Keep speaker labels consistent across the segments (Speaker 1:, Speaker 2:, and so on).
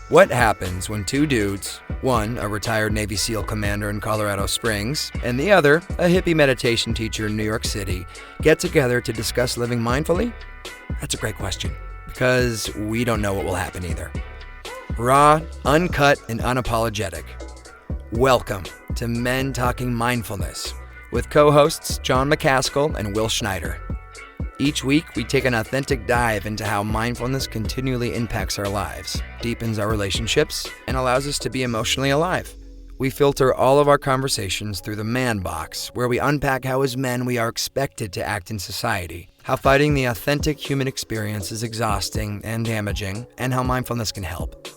Speaker 1: What happens when two dudes, one a retired Navy SEAL commander in Colorado Springs, and the other a hippie meditation teacher in New York City, get together to discuss living mindfully? That's a great question, because we don't know what will happen either. Raw, uncut, and unapologetic. Welcome to Men Talking Mindfulness with co-hosts John McCaskill and Will Schneider. Each week, we take an authentic dive into how mindfulness continually impacts our lives, deepens our relationships, and allows us to be emotionally alive. We filter all of our conversations through the man box, where we unpack how as men we are expected to act in society, how fighting the authentic human experience is exhausting and damaging, and how mindfulness can help.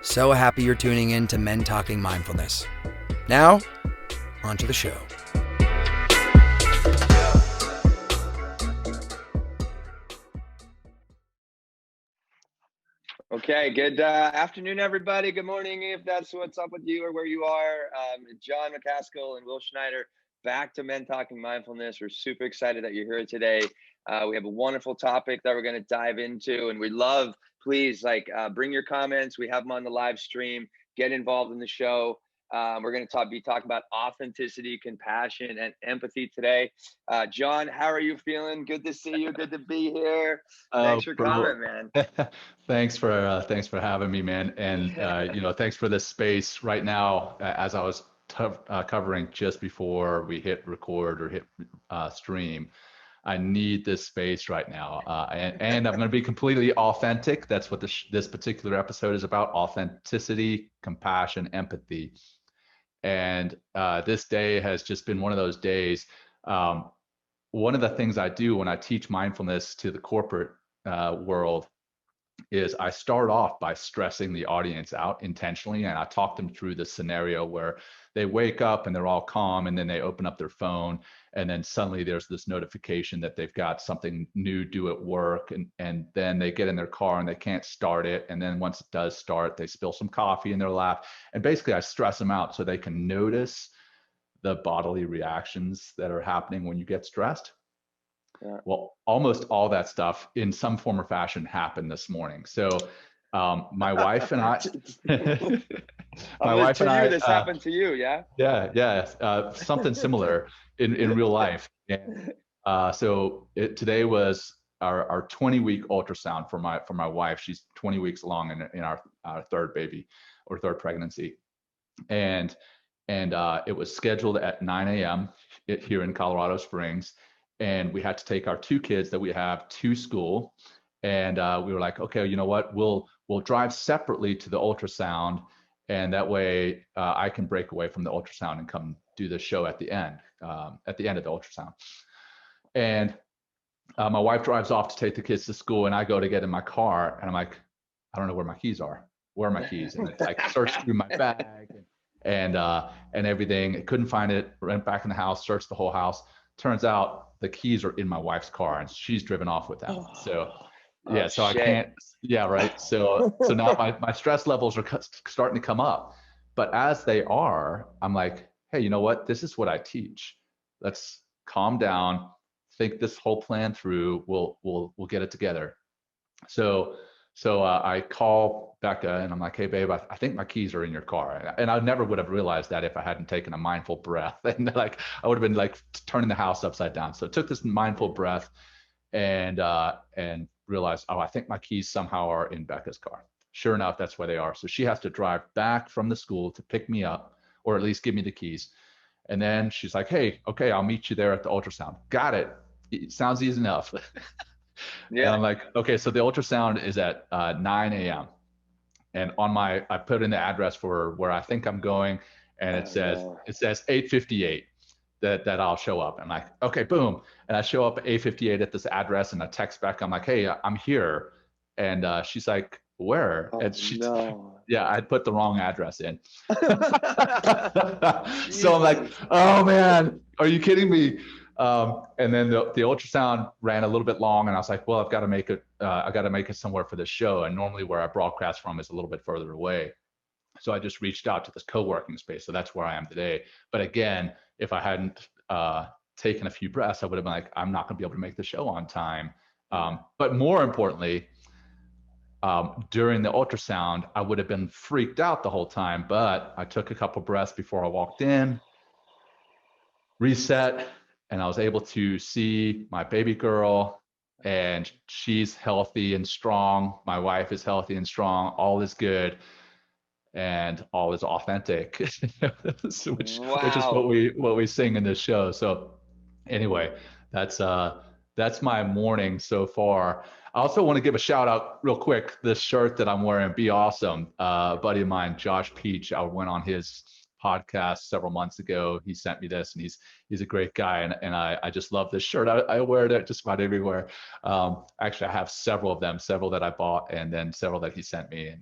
Speaker 1: So happy you're tuning in to Men Talking Mindfulness. Now, on to the show.
Speaker 2: Okay, good afternoon, everybody. Good morning, if that's what's up with you or where you are. John McCaskill and Will Schneider, back to Men Talking Mindfulness. We're super excited that you're here today. We have a wonderful topic that we're going to dive into, and we love, please, bring your comments. We have them on the live stream. Get involved in the show. We're going to be talking about authenticity, compassion, and empathy today. John, how are you feeling? Good to see you. Good to be here. Thanks for coming, man.
Speaker 3: Thanks for having me, man. And thanks for this space right now. As I was covering just before we hit record or hit stream, I need this space right now. And I'm going to be completely authentic. That's what this particular episode is about: authenticity, compassion, empathy. And this day has just been one of those days. One of the things I do when I teach mindfulness to the corporate world is I start off by stressing the audience out intentionally, and I talk them through the scenario where they wake up and they're all calm, and then they open up their phone, and then suddenly there's this notification that they've got something new due at work, and then they get in their car and they can't start it, and then once it does start, they spill some coffee in their lap, and basically I stress them out so they can notice the bodily reactions that are happening when you get stressed. Yeah. Well, almost all that stuff in some form or fashion happened this morning. So my wife and I,
Speaker 2: this happened to you, yeah?
Speaker 3: Yeah, something similar in real life. And today was our 20-week ultrasound for my wife. She's 20 weeks along in our third baby or third pregnancy, and it was scheduled at 9 a.m. here in Colorado Springs. And we had to take our two kids that we have to school. And we were like, okay, you know what? We'll drive separately to the ultrasound. And that way I can break away from the ultrasound and come do the show at the end of the ultrasound. And my wife drives off to take the kids to school, and I go to get in my car, and I'm like, I don't know where my keys are. Where are my keys? And it's like searched through my bag and everything. I couldn't find it. Went back in the house, searched the whole house. Turns out the keys are in my wife's car, and she's driven off with them. So
Speaker 2: shit.
Speaker 3: I can't. Yeah, right. So now my stress levels are starting to come up. But as they are, I'm like, hey, you know what? This is what I teach. Let's calm down, think this whole plan through. We'll get it together. So I call Becca and I'm like, hey, babe, I think my keys are in your car. And I never would have realized that if I hadn't taken a mindful breath. And I would have been like turning the house upside down. So I took this mindful breath and realized, I think my keys somehow are in Becca's car. Sure enough, that's where they are. So she has to drive back from the school to pick me up, or at least give me the keys. And then she's like, hey, okay, I'll meet you there at the ultrasound. Got it. It sounds easy enough. Yeah. And I'm like, okay, so the ultrasound is at 9 a.m. And I put in the address for where I think I'm going, and it says 8:58 that I'll show up. I'm like, okay, boom. And I show up at 8:58 at this address, and I text back. I'm like, hey, I'm here. And she's like, where? And yeah, I put the wrong address in. So I'm like, oh man, are you kidding me? And then the ultrasound ran a little bit long, and I was like, well, I've got to make it. I got to make it somewhere for the show. And normally where I broadcast from is a little bit further away. So I just reached out to this co-working space. So that's where I am today. But again, if I hadn't taken a few breaths, I would have been like, I'm not going to be able to make the show on time. But more importantly, During the ultrasound, I would have been freaked out the whole time, but I took a couple breaths before I walked in, reset, and I was able to see my baby girl, and she's healthy and strong. My wife is healthy and strong. All is good, and all is authentic, which is
Speaker 2: Wow.
Speaker 3: what we sing in this show. So anyway, that's my morning so far. I also want to give a shout out real quick. This shirt that I'm wearing, Be Awesome. A buddy of mine, Josh Peach, I went on his podcast several months ago. He sent me this, and he's a great guy, and I just love this shirt. I wear it just about everywhere. Actually, I have several of them, several that I bought, and then several that he sent me.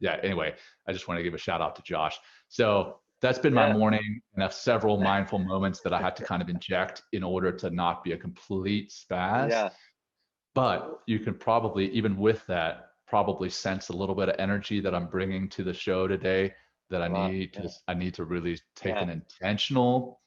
Speaker 3: Yeah, anyway, I just want to give a shout out to Josh. So that's been my
Speaker 2: Yeah.
Speaker 3: morning, and have several mindful moments that I had to kind of inject in order to not be a complete spaz.
Speaker 2: Yeah.
Speaker 3: But you can probably, even with that, probably sense a little bit of energy that I'm bringing to the show today that
Speaker 2: Wow.
Speaker 3: I need to really take
Speaker 2: Yeah.
Speaker 3: an intentional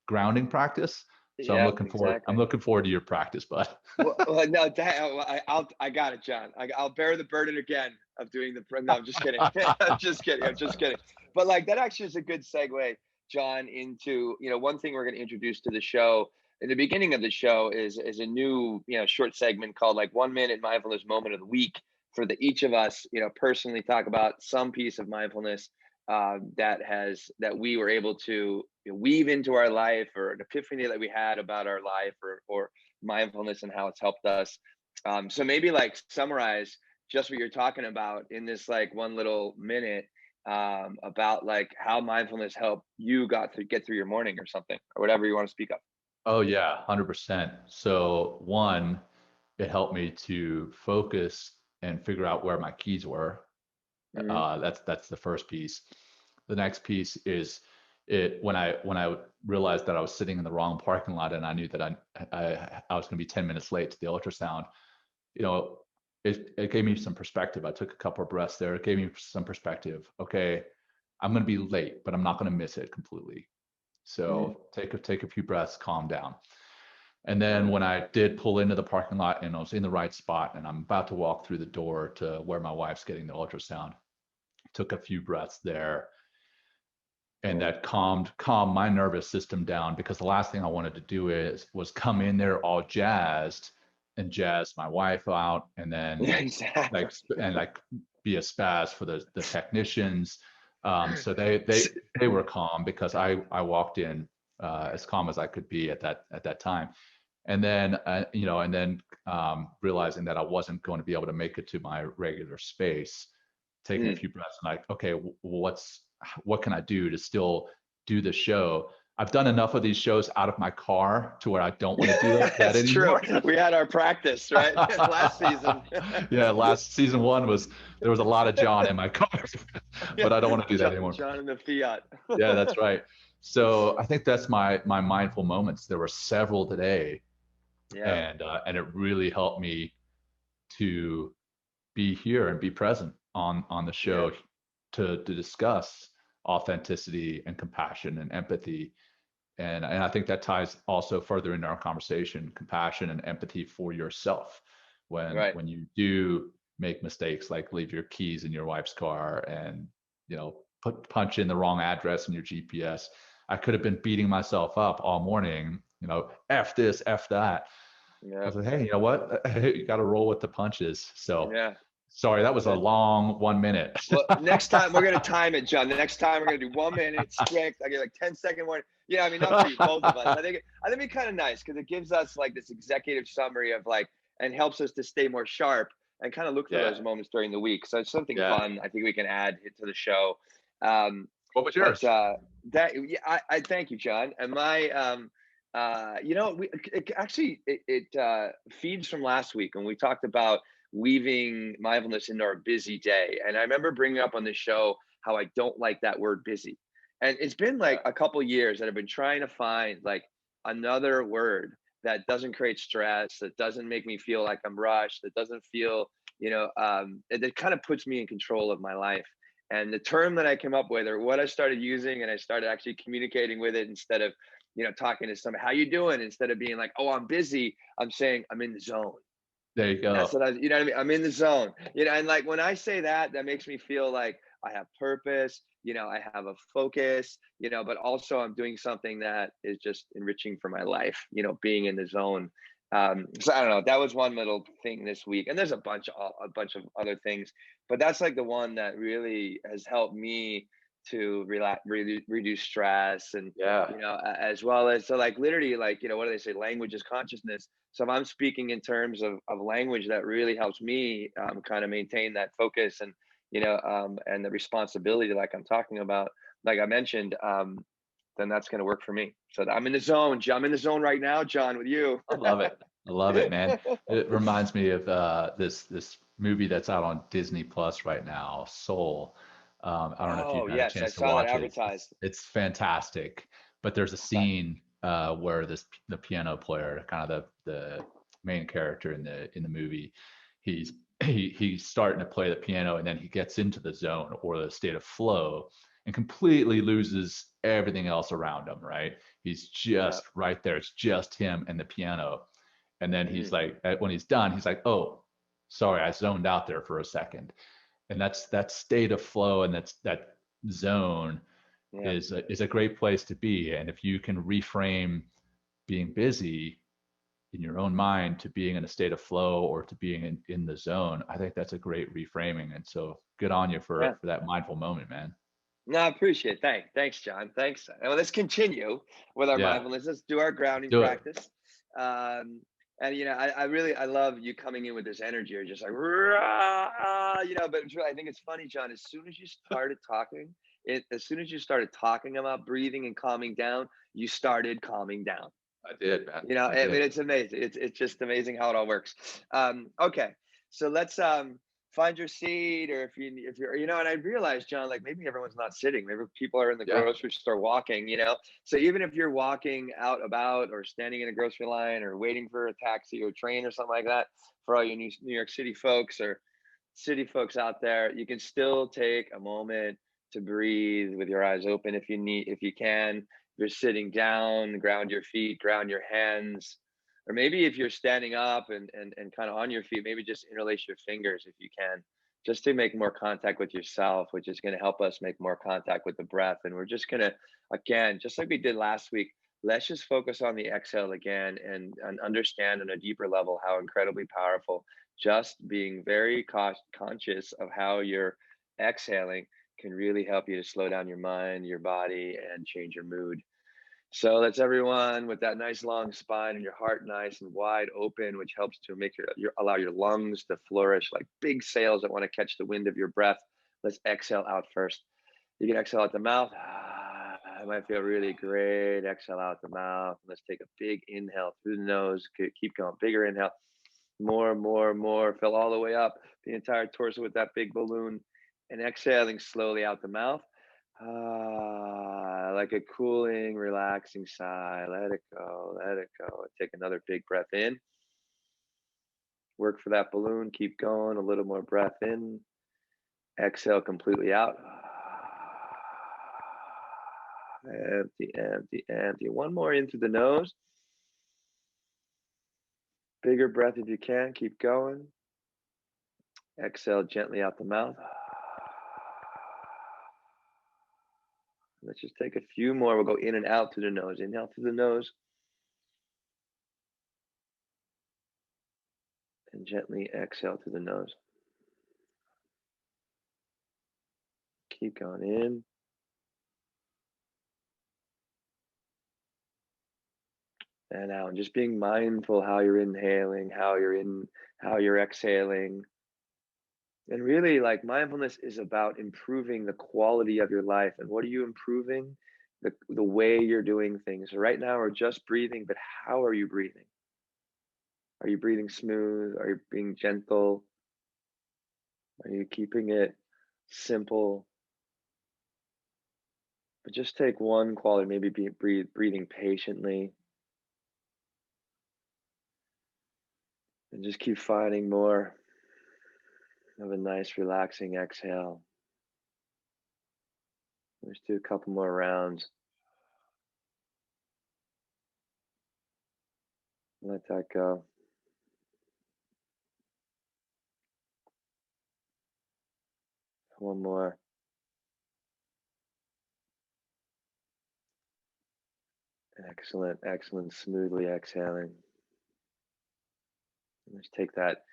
Speaker 3: grounding practice. So
Speaker 2: Yeah,
Speaker 3: I'm
Speaker 2: exactly.
Speaker 3: looking forward to your practice, bud.
Speaker 2: Well, no, I got it, John. I'll bear the burden again of doing the. No, I'm just kidding. I'm just kidding. I'm just kidding. But like that actually is a good segue, John, into one thing we're going to introduce to the show. In the beginning of the show is a new short segment called like 1 minute mindfulness moment of the week for each of us personally talk about some piece of mindfulness that we were able to weave into our life, or an epiphany that we had about our life, or mindfulness and how it's helped us. So maybe like summarize just what you're talking about in this like one little minute, about like how mindfulness helped you get through your morning or something, or whatever you want to speak of.
Speaker 3: Oh yeah, 100%. So one, it helped me to focus and figure out where my keys were.
Speaker 2: Mhm.
Speaker 3: That's the first piece. The next piece is it when I realized that I was sitting in the wrong parking lot, and I knew that I was going to be 10 minutes late to the ultrasound. You know, it gave me some perspective. I took a couple of breaths there. It gave me some perspective. Okay, I'm going to be late, but I'm not going to miss it completely.
Speaker 2: Mhm.
Speaker 3: So take a few breaths, calm down. And then when I did pull into the parking lot and I was in the right spot and I'm about to walk through the door to where my wife's getting the ultrasound, took a few breaths there, and that calmed my nervous system down, because the last thing I wanted to do was come in there all jazzed and jazz my wife out, and then
Speaker 2: Exactly.
Speaker 3: like be a spaz for the technicians. So they were calm because I walked in as calm as I could be at that time. And then realizing that I wasn't going to be able to make it to my regular space, taking a
Speaker 2: Mm.
Speaker 3: few breaths and like, okay, what can I do to still do the show? I've done enough of these shows out of my car to where I don't want to do that
Speaker 2: That's true.
Speaker 3: anymore.
Speaker 2: We had our practice, right? Last season.
Speaker 3: Yeah, last season one there was a lot of John in my car, but I don't want to do that anymore.
Speaker 2: John and the Fiat.
Speaker 3: Yeah, that's right. So I think that's my mindful moments. There were several today,
Speaker 2: Yeah.
Speaker 3: and it really helped me to be here and be present on the
Speaker 2: Yeah.
Speaker 3: show to discuss authenticity and compassion and empathy. And I think that ties also further into our conversation, compassion and empathy for yourself
Speaker 2: Right.
Speaker 3: when you do make mistakes, like leave your keys in your wife's car and punch in the wrong address in your GPS. I could have been beating myself up all morning, F this, F that. I
Speaker 2: Yeah.
Speaker 3: was like, hey, you know what? You got to roll with the punches. So
Speaker 2: Yeah.
Speaker 3: sorry, that was a
Speaker 2: Good.
Speaker 3: long 1 minute.
Speaker 2: Well, next time we're gonna time it, John. The next time we're gonna do 1 minute strict. I get like 10-second warning. Yeah, I mean, not for you, both of us. I think it'd be kind of nice because it gives us like this executive summary of like, and helps us to stay more sharp and kind of look for
Speaker 3: Yeah,
Speaker 2: those moments during the week. So it's something
Speaker 3: yeah.
Speaker 2: fun. I think we can add to the show. Um,
Speaker 3: What was
Speaker 2: but
Speaker 3: yours?
Speaker 2: that yeah, I thank you, John. And my it feeds from last week when we talked about weaving mindfulness into our busy day. And I remember bringing up on the show how I don't like that word busy. And it's been like
Speaker 3: Yeah.
Speaker 2: a couple years that I've been trying to find like another word that doesn't create stress, that doesn't make me feel like I'm rushed, that doesn't feel, that kind of puts me in control of my life. And the term that I came up with, or what I started using, and I started actually communicating with it instead of, talking to somebody, how you doing? Instead of being like, oh, I'm busy, I'm saying I'm in the zone.
Speaker 3: There you
Speaker 2: That's
Speaker 3: go.
Speaker 2: what you know what I mean? I'm in the zone, and like when I say that, that makes me feel like I have purpose, I have a focus, but also I'm doing something that is just enriching for my life, being in the zone. So I don't know, that was one little thing this week. And there's a bunch of other things, but that's like the one that really has helped me to relax, reduce stress and
Speaker 3: Yeah.
Speaker 2: as well as so like literally like what do they say, language is consciousness. So if I'm speaking in terms of language that really helps me kind of maintain that focus and the responsibility like I'm talking about, like I mentioned, then that's going to work for me. So I'm in the zone. I'm in the zone right now, John, with you.
Speaker 3: I love it. I love it, man. It reminds me of this movie that's out on Disney Plus right now, Soul. I don't know if you've
Speaker 2: Oh
Speaker 3: had a
Speaker 2: yes, I
Speaker 3: chance to
Speaker 2: saw that
Speaker 3: watch it. It's
Speaker 2: advertised.
Speaker 3: it's fantastic. But there's a
Speaker 2: Okay.
Speaker 3: scene where the piano player, kind of the main character in the movie, he's he's starting to play the piano, and then he gets into the zone or the state of flow and completely loses everything else around him, right? He's
Speaker 2: Yeah.
Speaker 3: just right there. It's just him and the piano. And then he's
Speaker 2: Mhm.
Speaker 3: like, when he's done, he's like, oh, sorry, I zoned out there for a second. And that's that state of flow, and that zone
Speaker 2: Yeah.
Speaker 3: is a great place to be. And if you can reframe being busy in your own mind to being in a state of flow or to being in the zone, I think that's a great reframing. And so good on you
Speaker 2: Yeah.
Speaker 3: for that mindful moment, man.
Speaker 2: No, I appreciate it. Thanks, John. Thanks. Well, let's continue with our
Speaker 3: Yeah,
Speaker 2: mindfulness. Let's do our grounding
Speaker 3: do it.
Speaker 2: practice. Um, and I love you coming in with this energy. You're just like, "Rah," But it's really, I think it's funny, John. As soon as you started talking about breathing and calming down, you started calming down.
Speaker 3: I did, man. I
Speaker 2: I mean,
Speaker 3: did.
Speaker 2: it's amazing. It's just amazing how it all works. Okay, so let's find your seat, or if you're, and I realized, John, like maybe everyone's not sitting. Maybe people are in the
Speaker 3: Yeah.
Speaker 2: grocery store walking. So even if you're walking out about or standing in a grocery line or waiting for a taxi or train or something like that, for all you New York City folks or city folks out there, you can still take a moment to breathe with your eyes open if you can. If you're sitting down, ground your feet, ground your hands. Or maybe if you're standing up and kind of on your feet, maybe just interlace your fingers if you can, just to make more contact with yourself, which is going to help us make more contact with the breath. And we're just going to, again, just like we did last week, let's just focus on the exhale again and understand on a deeper level how incredibly powerful just being very conscious of how you're exhaling can really help you to slow down your mind, your body, and change your mood. So that's everyone with that nice long spine and your heart nice and wide open, which helps to make allow your lungs to flourish like big sails that want to catch the wind of your breath. Let's exhale out first. You can exhale out the mouth. It might feel really great. Exhale out the mouth. Let's take a big inhale through the nose. Keep going. Bigger inhale. More, more, more. Fill all the way up the entire torso with that big balloon. And exhaling slowly out the mouth. Like a cooling, relaxing sigh. Let it go. Let it go. Take another big breath in. Work for that balloon. Keep going. A little more breath in. Exhale completely out. Empty, empty, empty. One more in through the nose. Bigger breath if you can. Keep going. Exhale gently out the mouth. Let's just take a few more. We'll go in and out through the nose. Inhale through the nose. And gently exhale through the nose. Keep going in. And out. And just being mindful how you're inhaling, how you're exhaling. And really, like, mindfulness is about improving the quality of your life. And what are you improving? The way you're doing things. So right now we're just breathing, but how are you breathing? Are you breathing smooth? Are you being gentle? Are you keeping it simple? But just take one quality, maybe breathing patiently, and just keep finding more of a nice relaxing exhale. Let's do a couple more rounds. Let that go. One more. Excellent, excellent. Smoothly exhaling. Let's take that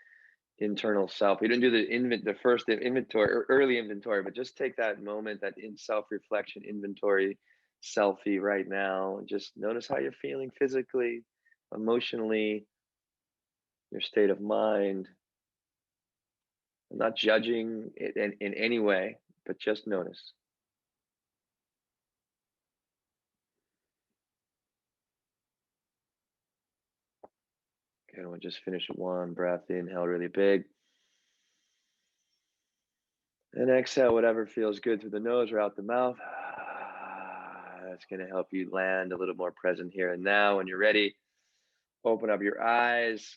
Speaker 2: internal self. We didn't do the first inventory or early inventory, but just take that moment, that in self-reflection inventory selfie right now. Just notice how you're feeling physically, emotionally, your state of mind. I'm not judging it in any way, but just notice. Okay, we'll just finish with one breath. Inhale really big. And exhale whatever feels good through the nose or out the mouth. That's going to help you land a little more present here and now. When you're ready, open up your eyes.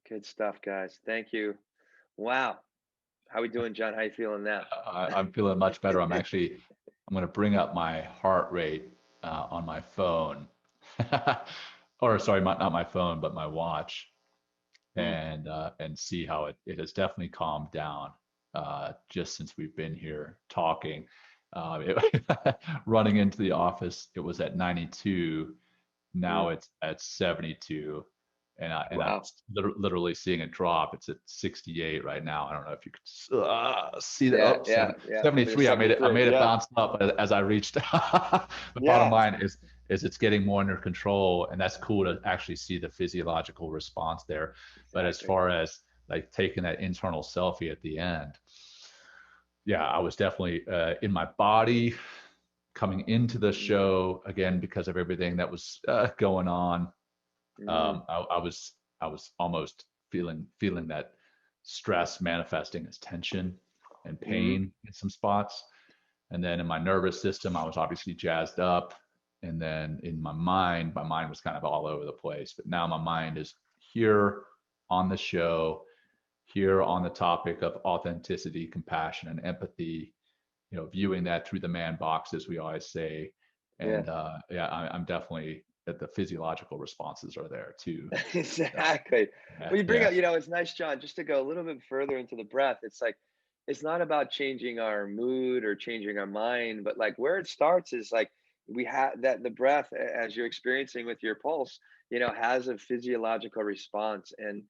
Speaker 2: Good stuff, guys. Thank you. Wow. How we doing, John? How you feeling now?
Speaker 3: I'm feeling much better. I'm going to bring up my heart rate on my phone. Or sorry, not my phone, but my watch. And see how it has definitely calmed down just since we've been here talking. Running into the office, it was at 92. Now it's at 72, and
Speaker 2: Wow.
Speaker 3: I'm literally seeing it drop. It's at 68 right now. I don't know if you could see that.
Speaker 2: Yeah,
Speaker 3: Oh,
Speaker 2: yeah, yeah.
Speaker 3: 73. I made it
Speaker 2: Yeah.
Speaker 3: bounce up as I reached. The bottom line is it's getting more under control, and that's cool to actually see the physiological response there. But as far as like taking that internal selfie at the end, yeah, I was definitely in my body coming into the show again because of everything that was going on. I was almost feeling that stress manifesting as tension and pain in some spots. And then in my nervous system, I was obviously jazzed up. And then in my mind was kind of all over the place. But now my mind is here on the show, here on the topic of authenticity, compassion, and empathy, viewing that through the man box, as we always say. And I'm definitely that the physiological responses are there too.
Speaker 2: Exactly. Well, you bring up, it's nice, John, just to go a little bit further into the breath. It's like, it's not about changing our mood or changing our mind, but like where it starts is like we have that the breath, as you're experiencing with your pulse, has a physiological response. And,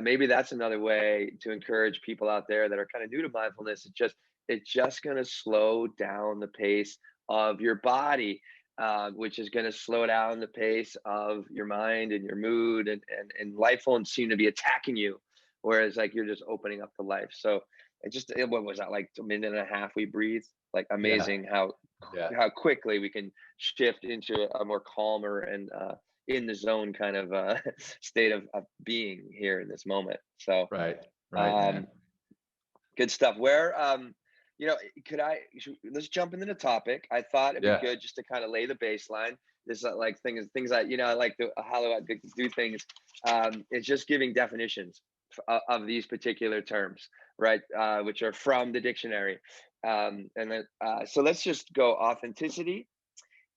Speaker 2: maybe that's another way to encourage people out there that are kind of new to mindfulness. It's just going to slow down the pace of your body, which is going to slow down the pace of your mind and your mood, and life won't seem to be attacking you, whereas like you're just opening up to life. So what was that, like a minute and a half we breathe? Like amazing how quickly we can shift into a more calmer and in the zone kind of state of being here in this moment. So
Speaker 3: right.
Speaker 2: Good stuff. Where let's jump into the topic. I thought it'd be good just to kind of lay the baseline. This like things that I like to how I do things. It's just giving definitions of these particular terms, right? Which are from the dictionary. And then so let's just go. Authenticity.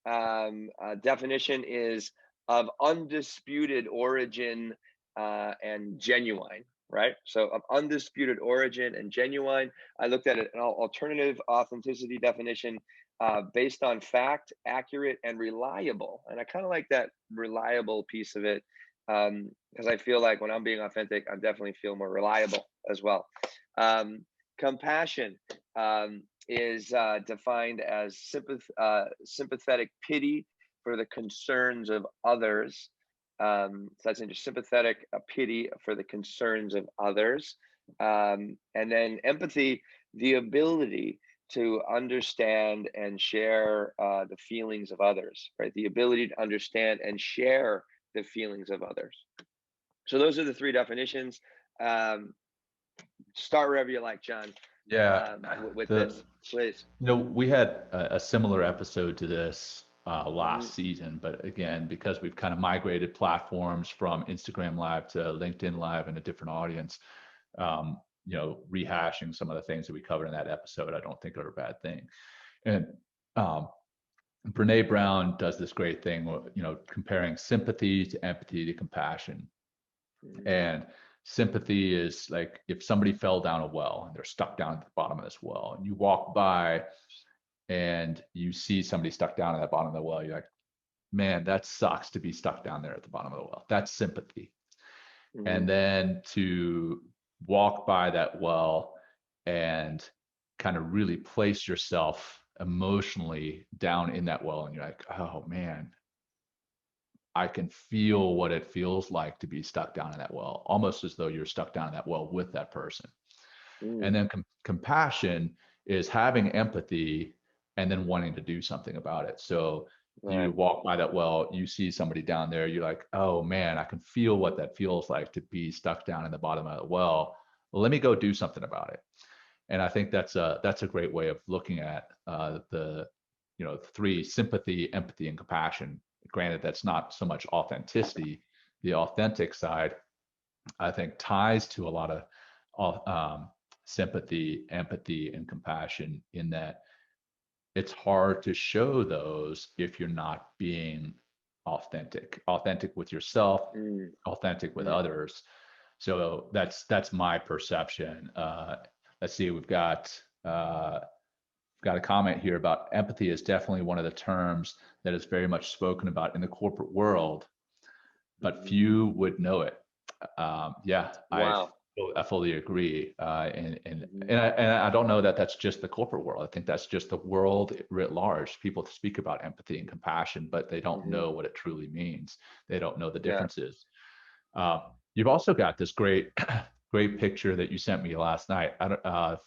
Speaker 2: Definition is of undisputed origin and genuine. Right. So of undisputed origin and genuine. I looked at an alternative authenticity definition based on fact, accurate, and reliable. And I kind of like that reliable piece of it because I feel like when I'm being authentic, I definitely feel more reliable as well. Compassion is defined as sympathetic pity for the concerns of others. So that's into sympathetic pity for the concerns of others. And then empathy, the ability to understand and share the feelings of others, right? The ability to understand and share the feelings of others. So those are the three definitions. Start wherever you like, John. With this, please.
Speaker 3: We had a similar episode to this last season, but again, because we've kind of migrated platforms from Instagram Live to LinkedIn Live and a different audience, rehashing some of the things that we covered in that episode, I don't think are a bad thing. And Brene Brown does this great thing, comparing sympathy to empathy to compassion. And Sympathy is like if somebody fell down a well and they're stuck down at the bottom of this well, and you walk by and you see somebody stuck down at the bottom of the well, you're like, man, that sucks to be stuck down there at the bottom of the well. That's sympathy. And then to walk by that well and kind of really place yourself emotionally down in that well, and you're like, oh man, I can feel what it feels like to be stuck down in that well, almost as though you're stuck down in that well with that person. And then compassion is having empathy and then wanting to do something about it. So you walk by that well, you see somebody down there, you're like, oh man, I can feel what that feels like to be stuck down in the bottom of the well. Well, let me go do something about it. And I think that's a great way of looking at the three: sympathy, empathy, and compassion. Granted, that's not so much authenticity. The authentic side, I think, ties to a lot of sympathy, empathy, and compassion, in that it's hard to show those if you're not being authentic with yourself, authentic with others. So that's my perception. Let's see, we've got a comment here about empathy is definitely one of the terms that is very much spoken about in the corporate world, but few would know it. Wow. I fully agree. And I don't know that that's just the corporate world. I think that's just the world writ large. People speak about empathy and compassion, but they don't know what it truly means. They don't know the differences. You've also got this great picture that you sent me last night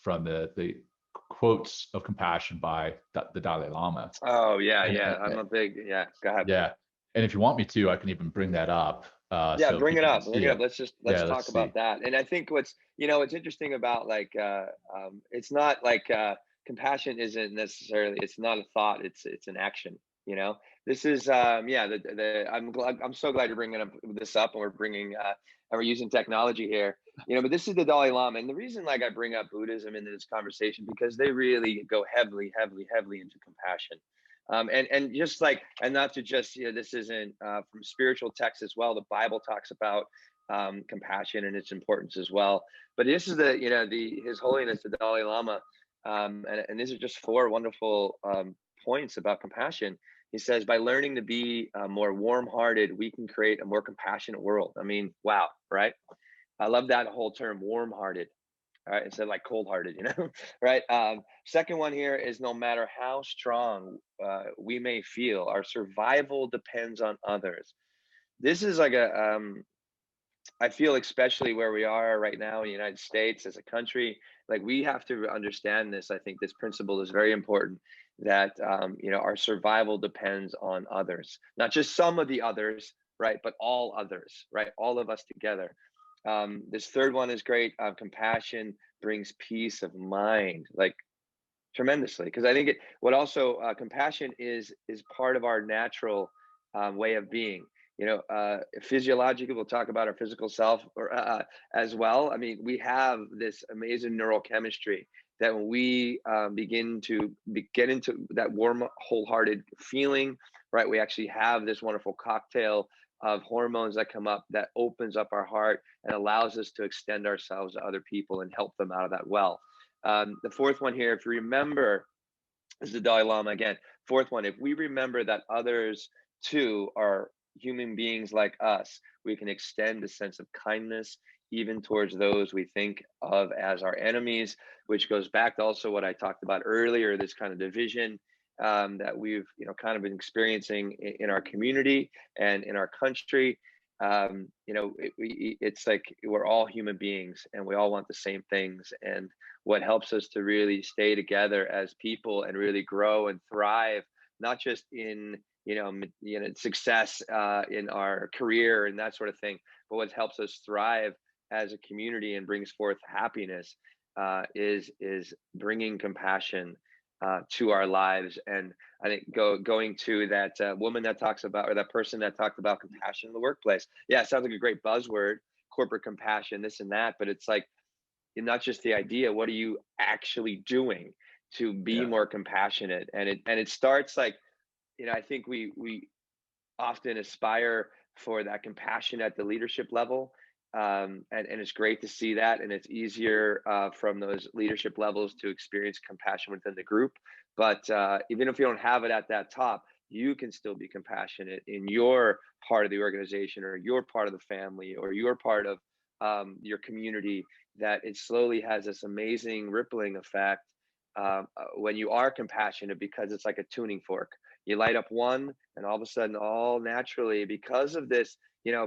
Speaker 3: from the quotes of compassion by the Dalai Lama.
Speaker 2: Oh yeah, I'm a big Go ahead.
Speaker 3: Yeah, and if you want me to, I can even bring that up.
Speaker 2: So bring it up. Let's talk about that. And I think what's interesting about it's not like compassion isn't necessarily, it's not a thought, it's an action. This is I'm so glad you're bringing this up, and we're using technology here. But this is the Dalai Lama, and the reason I bring up Buddhism into this conversation, because they really go heavily into compassion. And just and not to just, this isn't from spiritual texts as well. The Bible talks about compassion and its importance as well. But this is His Holiness the Dalai Lama, and these are just four wonderful points about compassion. He says, by learning to be more warm-hearted, we can create a more compassionate world. I mean, wow, right? I love that whole term, warm-hearted. All right, instead of cold-hearted, right? Second one here is, no matter how strong we may feel, our survival depends on others. This is I feel, especially where we are right now in the United States as a country, we have to understand this. I think this principle is very important, that our survival depends on others, not just some of the others, right, but all others, right? All of us together. This third one is great. Compassion brings peace of mind, tremendously, because I think compassion is part of our natural way of being. Physiologically, we'll talk about our physical self as well. I mean, we have this amazing neural chemistry that when we begin to get into that warm, wholehearted feeling, right, we actually have this wonderful cocktail of hormones that come up that opens up our heart and allows us to extend ourselves to other people and help them out of that well. The fourth one here, if you remember, is the Dalai Lama again. Fourth one, if we remember that others too are human beings like us, we can extend a sense of kindness even towards those we think of as our enemies, which goes back to also what I talked about earlier, this kind of division that we've kind of been experiencing in our community and in our country. It's we're all human beings and we all want the same things. And what helps us to really stay together as people and really grow and thrive, not just in success in our career and that sort of thing, but what helps us thrive as a community and brings forth happiness is bringing compassion to our lives. And I think going to that woman that talks about, or that person that talked about compassion in the workplace. Yeah, it sounds like a great buzzword, corporate compassion, this and that, but it's not just the idea. What are you actually doing to be more compassionate? And it starts I think we often aspire for that compassion at the leadership level. And it's great to see that, and it's easier from those leadership levels to experience compassion within the group. But even if you don't have it at that top, you can still be compassionate in your part of the organization, or your part of the family, or your part of your community. That it slowly has this amazing rippling effect when you are compassionate, because it's like a tuning fork. You light up one, and all of a sudden, all naturally, because of this,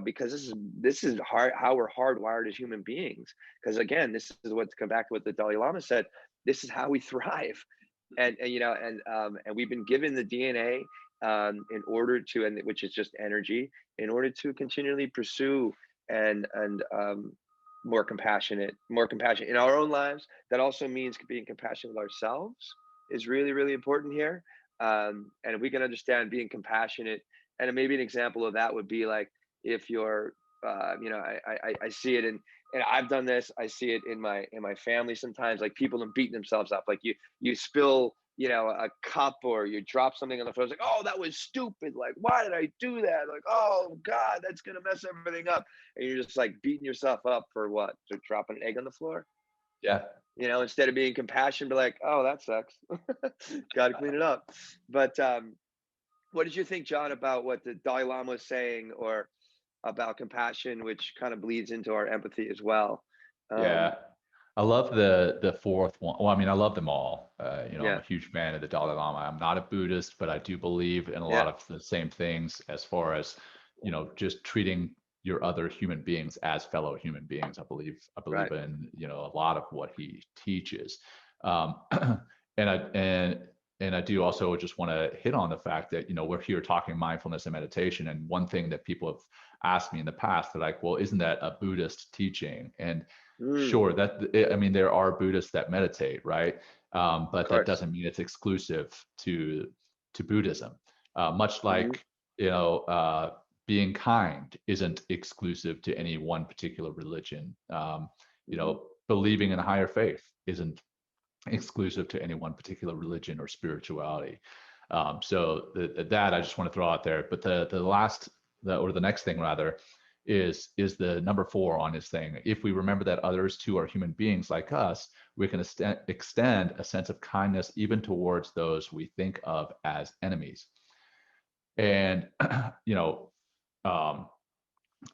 Speaker 2: because this is hard, how we're hardwired as human beings. Because again, this is what, to come back to what the Dalai Lama said, this is how we thrive. And we've been given the DNA in order to, and which is just energy, in order to continually pursue and more compassionate in our own lives. That also means being compassionate with ourselves is really, really important here. And if we can understand being compassionate, and maybe an example of that would be like, if you're I see it in, and I've done this, I see it in my family sometimes, like people are beating themselves up, like you spill a cup, or you drop something on the floor. It's like, oh, that was stupid, like, why did I do that, like, oh god, that's gonna mess everything up. And you're just like beating yourself up for what? For dropping an egg on the floor.
Speaker 3: Yeah.
Speaker 2: Instead of being compassionate, be like, oh, that sucks. Gotta clean it up. But what did you think, John, about what the Dalai Lama was saying, or about compassion, which kind of bleeds into our empathy as well?
Speaker 3: Yeah. I love the fourth one. Well, I mean, I love them all. I'm
Speaker 2: Yeah,
Speaker 3: a huge fan of the Dalai Lama. I'm not a Buddhist, but I do believe in a
Speaker 2: yeah,
Speaker 3: lot of the same things as far as, just treating your other human beings as fellow human beings. I believe
Speaker 2: right.
Speaker 3: in, a lot of what he teaches. Um, and I do also just want to hit on the fact that, we're here talking mindfulness and meditation. And one thing that people have asked me in the past, they're like, well, isn't that a Buddhist teaching? And
Speaker 2: Mm,
Speaker 3: sure, I mean, there are Buddhists that meditate, right?
Speaker 2: of
Speaker 3: But that
Speaker 2: course.
Speaker 3: doesn't mean it's exclusive to Buddhism. Much
Speaker 2: Hmm.
Speaker 3: like, being kind isn't exclusive to any one particular religion.
Speaker 2: Hmm.
Speaker 3: Believing in a higher faith isn't exclusive to any one particular religion or spirituality. So that I just want to throw out there. But the next thing rather is the number 4 on his thing. If we remember that others too are human beings like us, we can extend a sense of kindness even towards those we think of as enemies. And um,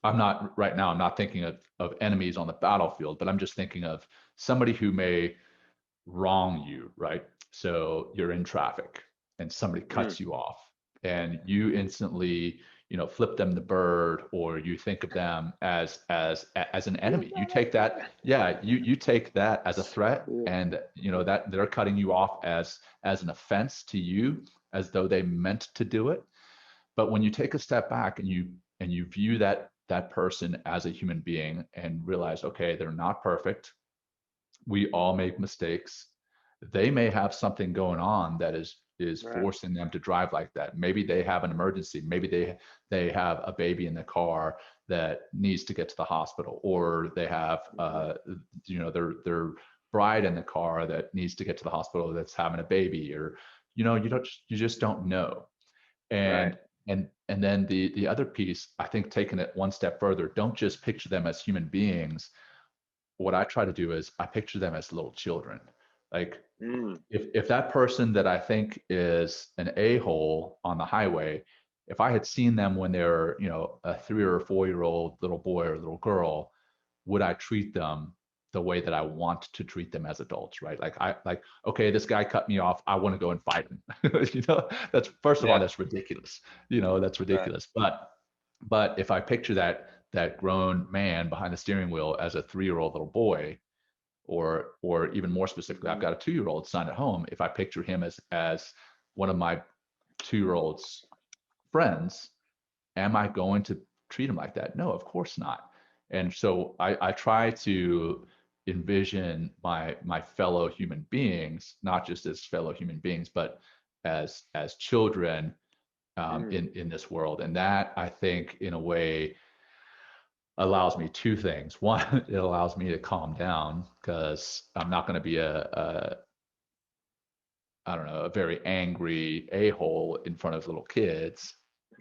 Speaker 3: I'm not thinking of enemies on the battlefield, but I'm just thinking of somebody who may wrong you, right? So you're in traffic and somebody
Speaker 2: Mm,
Speaker 3: cuts you off, and you instantly, flip them the bird, or you think of them as an
Speaker 2: you
Speaker 3: enemy. You
Speaker 2: gotta
Speaker 3: take
Speaker 2: do
Speaker 3: that, yeah, you take that as a threat,
Speaker 2: that.
Speaker 3: and that they're cutting you off as an offense to you, as though they meant to do it. But when you take a step back and you view that person as a human being and realize, okay, they're not perfect, we all make mistakes. They may have something going on that is
Speaker 2: Right.
Speaker 3: forcing them to drive like that. Maybe they have an emergency. Maybe they have a baby in the car that needs to get to the hospital, or they have
Speaker 2: Hmm.
Speaker 3: their bride in the car that needs to get to the hospital that's having a baby, or you just don't know.
Speaker 2: Right.
Speaker 3: And then the other piece, I think, taking it one step further, don't just picture them as human beings. What I try to do is I picture them as little children. Like,
Speaker 2: Mm,
Speaker 3: if that person that I think is an a-hole on the highway, if I had seen them when they were, a 3 or 4 year old little boy or little girl, would I treat them the way that I want to treat them as adults, right? Okay, this guy cut me off, I want to go and fight him. That's, first of all,
Speaker 2: yeah.
Speaker 3: that's ridiculous. That's
Speaker 2: Right.
Speaker 3: ridiculous. But if I picture that grown man behind the steering wheel as a 3 year old little boy, or even more specifically, I've
Speaker 2: Hmm.
Speaker 3: got a 2 year old son at home. If I picture him as one of my 2 year old's friends, am I going to treat him like that? No, of course not. And so I try to envision my fellow human beings, not just as fellow human beings, but as children,
Speaker 2: Mm,
Speaker 3: in this world. And that, I think, in a way, allows me two things. One, it allows me to calm down because I'm not going to be a I don't know, a very angry a-hole in front of little kids.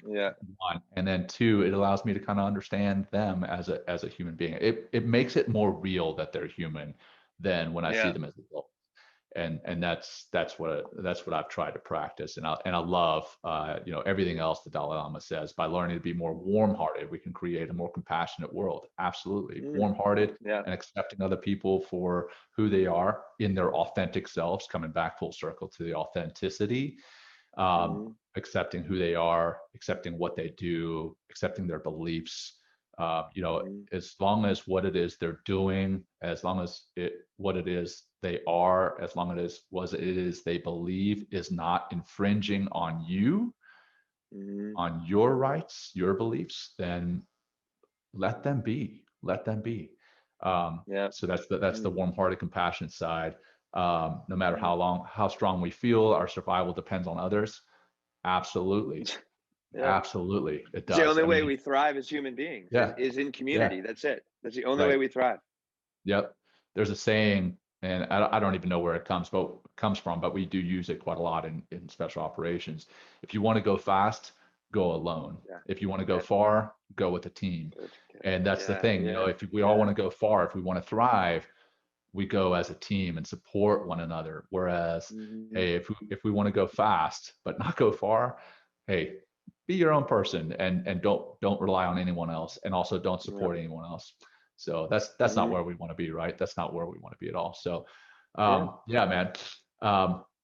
Speaker 2: Yeah.
Speaker 3: One. And then two, it allows me to kind of understand them as a human being. It makes it more real that they're human than when I see
Speaker 2: Yeah.
Speaker 3: them as adults. And that's what I've tried to practice. And I love everything else the Dalai Lama says. By learning to be more warm-hearted, we can create a more compassionate world. Absolutely. Warm-hearted
Speaker 2: Yeah.
Speaker 3: and accepting other people for who they are in their authentic selves, coming back full circle to the authenticity, accepting who they are, accepting what they do, accepting their beliefs. As long as what it is they're doing, as long as what it is they are, as long as what it is they believe is not infringing on you, on your rights, your beliefs, then let them be. Let them be.
Speaker 2: Yeah.
Speaker 3: So that's the warm-hearted, compassionate side. No matter how strong we feel, our survival depends on others. Absolutely.
Speaker 2: Yeah.
Speaker 3: Absolutely. It
Speaker 2: It's the
Speaker 3: does.
Speaker 2: only
Speaker 3: I
Speaker 2: way
Speaker 3: mean,
Speaker 2: we thrive as human beings
Speaker 3: yeah,
Speaker 2: is in
Speaker 3: yeah,
Speaker 2: community. That's it. That's the only way
Speaker 3: right.
Speaker 2: we thrive.
Speaker 3: Yep. There's a saying, and I don't even know where it comes from, but we do use it quite a lot in special operations. If you want to go fast, go alone.
Speaker 2: Yeah.
Speaker 3: If you want to go
Speaker 2: Yeah.
Speaker 3: far, go with a team.
Speaker 2: Good.
Speaker 3: And that's the
Speaker 2: Yeah.
Speaker 3: thing,
Speaker 2: Yeah.
Speaker 3: if we all want to go far, if we want to thrive, we go as a team and support one another. Whereas, hey, if we want to go fast but not go far, hey, be your own person and don't rely on anyone else, and also don't
Speaker 2: Yeah.
Speaker 3: support anyone else. So that's not where we want to be, right? That's not where we want to be at all. So
Speaker 2: Yeah.
Speaker 3: yeah, man.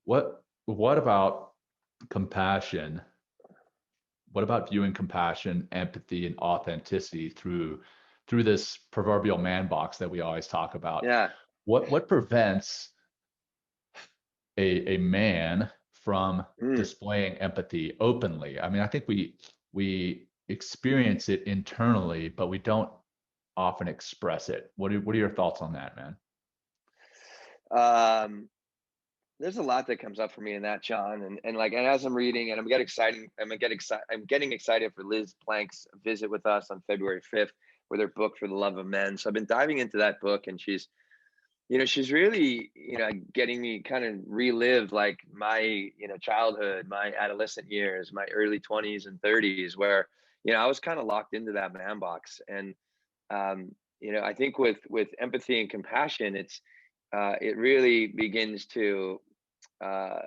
Speaker 3: What about compassion? What about viewing compassion, empathy, and authenticity through this proverbial man box that we always talk about?
Speaker 2: Yeah.
Speaker 3: What prevents a man from displaying empathy openly? I mean, I think we experience it internally, but we don't often express it. What are your thoughts on that, man?
Speaker 2: There's a lot that comes up for me in that, John, and as I'm reading, and I'm getting excited for Liz Plank's visit with us on February 5th with her book For the Love of Men. So I've been diving into that book, and she's really, getting me kind of relive like my, childhood, my adolescent years, my early 20s and 30s, where, I was kind of locked into that man box. And, I think with empathy and compassion, it really begins to uh,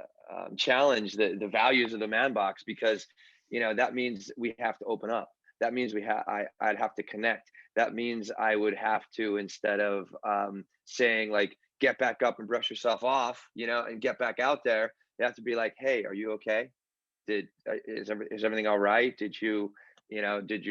Speaker 2: challenge the values of the man box, because that means we have to open up. That means I'd have to connect. That means I would have to, instead of saying like get back up and brush yourself off, and get back out there, you have to be like, hey, are you okay? Is everything all right? Did you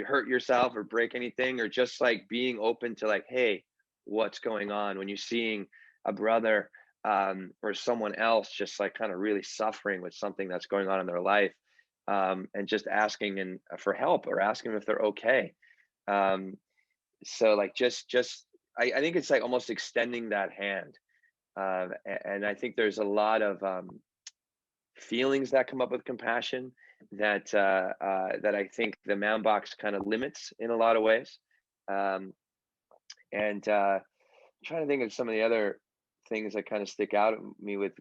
Speaker 2: hurt yourself or break anything? Or just like being open to like, hey, what's going on when you're seeing a brother or someone else just like kind of really suffering with something that's going on in their life, and just asking for help, or asking if they're okay. Um, so like I think it's like almost extending that hand. And I think there's a lot of feelings that come up with compassion that I think the man box kind of limits in a lot of ways. And I'm trying to think of some of the other things that kind of stick out at me with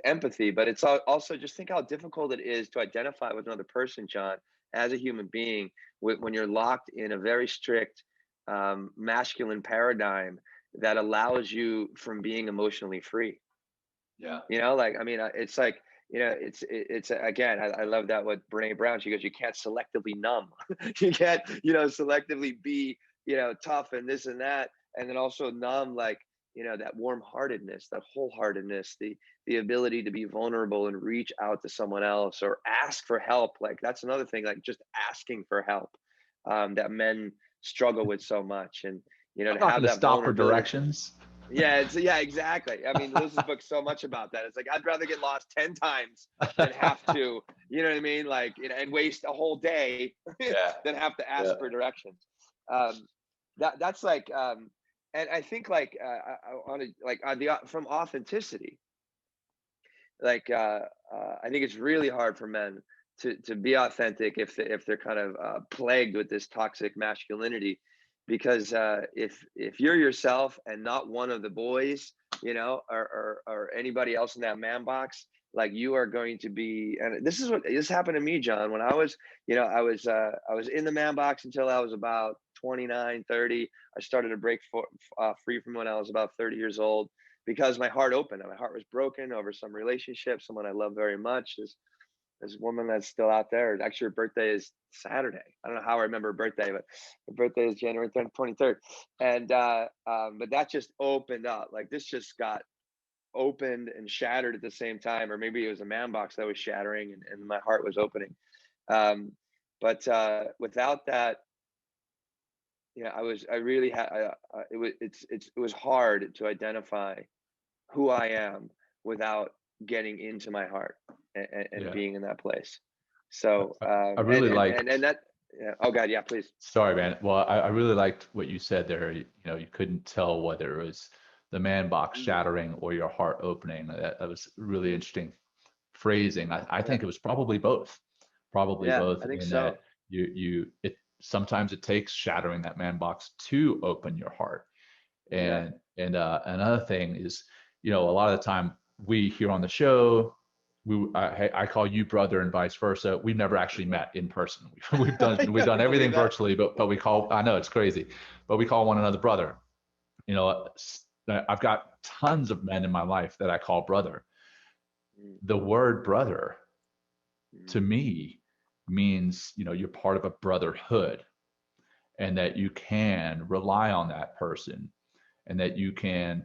Speaker 2: empathy, but it's also just think how difficult it is to identify with another person, John, as a human being, when you're locked in a very strict masculine paradigm that allows you from being emotionally free.
Speaker 3: Yeah.
Speaker 2: Like, I mean, it's like, it's again, I love that what Brene Brown, she goes, you can't selectively numb. You can't, selectively be, tough and this and that. And then also numb, like, that warm-heartedness, that wholeheartedness, the ability to be vulnerable and reach out to someone else or ask for help. Like, that's another thing, like just asking for help, that men struggle with so much. And,
Speaker 3: I'm
Speaker 2: to
Speaker 3: not
Speaker 2: have
Speaker 3: going to
Speaker 2: that
Speaker 3: stop for
Speaker 2: vulnerability.
Speaker 3: directions.
Speaker 2: Yeah, exactly. I mean, Liz's book's so much about that. It's like, I'd rather get lost 10 times than have to, you know what I mean? Like, and waste a whole day
Speaker 3: Yeah.
Speaker 2: than have to ask
Speaker 3: Yeah.
Speaker 2: for directions. That's like, and I think like, from authenticity, like, I think it's really hard for men to be authentic if they're kind of plagued with this toxic masculinity, because if you're yourself and not one of the boys, or anybody else in that man box, like you are going to be, and this happened to me, John, when I was, I was in the man box until I was about 29, 30. I started to break free from when I was about 30 years old, because my heart opened and my heart was broken over some relationship, someone I love very much. This woman that's still out there. Actually, her birthday is Saturday. I don't know how I remember her birthday, but her birthday is January 23rd. And but that just opened up. Like this just got opened and shattered at the same time, or maybe it was a man box that was shattering, and my heart was opening. But without that, I really had, it was hard to identify who I am without getting into my heart and
Speaker 3: Yeah.
Speaker 2: being in that place. So,
Speaker 3: I really
Speaker 2: and that, yeah. Oh God, yeah, please.
Speaker 3: Sorry, man. Well, I really liked what you said there. You know, you couldn't tell whether it was the man box shattering or your heart opening. That was really interesting phrasing. I think it was probably both. Probably
Speaker 2: Yeah,
Speaker 3: both
Speaker 2: I think
Speaker 3: in
Speaker 2: so.
Speaker 3: that it sometimes it takes shattering that man box to open your heart.
Speaker 2: Yeah.
Speaker 3: And another thing is, a lot of the time we here on the show, I call you brother and vice versa. We've never actually met in person. We've done everything virtually, but we call, I know it's crazy, but we call one another brother. I've got tons of men in my life that I call brother. The word brother to me means, you're part of a brotherhood, and that you can rely on that person, and that you can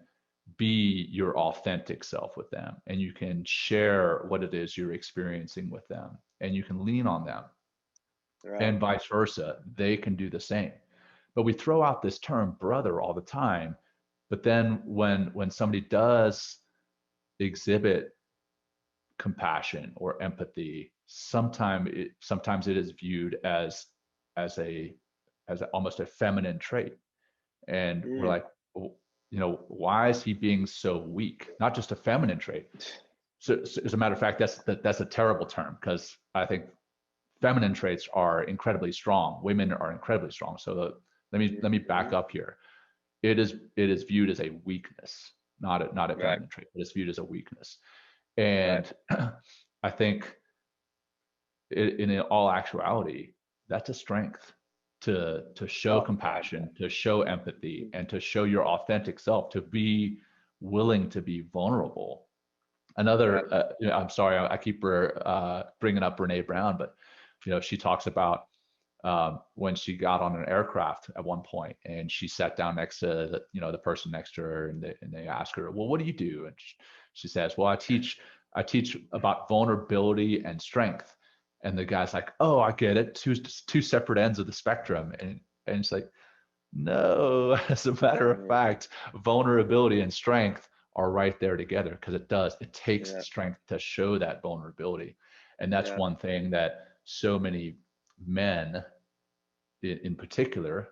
Speaker 3: be your authentic self with them, and you can share what it is you're experiencing with them, and you can lean on them,
Speaker 2: Right.
Speaker 3: and vice versa. They can do the same. But we throw out this term brother all the time, but then when somebody does exhibit compassion or empathy, sometimes it is viewed as a almost a feminine trait, and we're like, why is he being so weak? Not just a feminine trait. So as a matter of fact, that's a terrible term, because I think feminine traits are incredibly strong. Women are incredibly strong. So let me back up here. It is viewed as a weakness, not a
Speaker 2: Right.
Speaker 3: feminine trait, but it's viewed as a weakness. And I think in all actuality, that's a strength to show compassion, to show empathy, and to show your authentic self, to be willing to be vulnerable. Another, I'm sorry, I keep bringing up Brene Brown, but she talks about when she got on an aircraft at one point, and she sat down next to the person next to her, and they asked her, well, what do you do? And she says, well, I teach about vulnerability and strength. And the guy's like, oh, I get it. Two separate ends of the spectrum. And it's like, no, as a matter of fact, vulnerability and strength are right there together, because it takes strength to show that vulnerability. And that's one thing that so many men in particular,